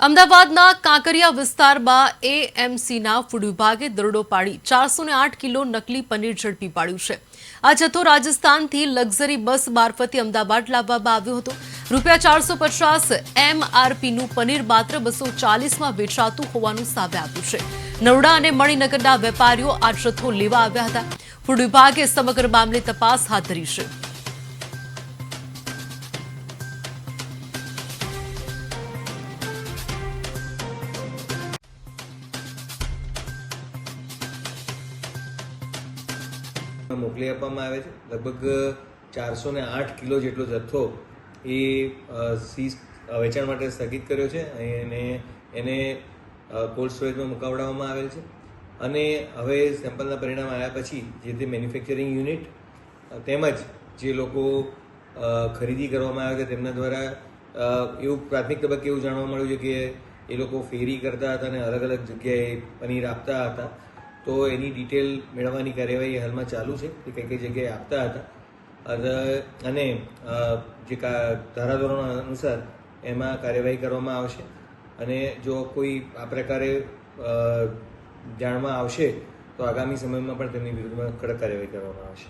અમદાવાદના કાંકરિયા વિસ્તારમાં એએમસીના ફૂડ વિભાગે દરોડો પાડી 408 કિલો નકલી પનીર ઝડપી પાડ્યું છે। આ જથ્થો રાજસ્થાનથી લક્ઝરી બસ મારફતે અમદાવાદ લાવવામાં આવ્યો હતો। ₹450 એમઆરપીનું પનીર માત્ર 240માં વેચાતું હોવાનું સામે આવ્યું છે। નરોડા અને મણિનગરના વેપારીઓ આ જથ્થો લેવા આવ્યા હતા। ફૂડ વિભાગે સમગ્ર મામલે તપાસ હાથ ધરી છે। મોકલી આપવામાં આવે છે। લગભગ 408 કિલો જેટલો જથ્થો એ વેચાણ માટે સ્થગિત કર્યો છે અને એને કોલ્ડ સ્ટોરેજમાં મુકાવડાવવામાં આવેલ છે અને હવે સેમ્પલના પરિણામ આવ્યા પછી જે તે મેન્યુફેક્ચરિંગ યુનિટ તેમજ જે લોકો ખરીદી કરવામાં આવે છે તેમના દ્વારા એવું પ્રાથમિક તબક્કે એવું જાણવા મળ્યું છે કે એ લોકો ફેરી કરતા હતા અને અલગ અલગ જગ્યાએ પનીર આપતા હતા। તો એની ડિટેલ મેળવવાની કાર્યવાહી હાલમાં ચાલુ છે કે કઈ કઈ જગ્યાએ આપતા હતા અને જે ધારાધોરણો અનુસાર એમાં કાર્યવાહી કરવામાં આવશે અને જો કોઈ આ પ્રકારે જાણમાં આવશે તો આગામી સમયમાં પણ તેમની વિરુદ્ધમાં કડક કાર્યવાહી કરવામાં આવશે।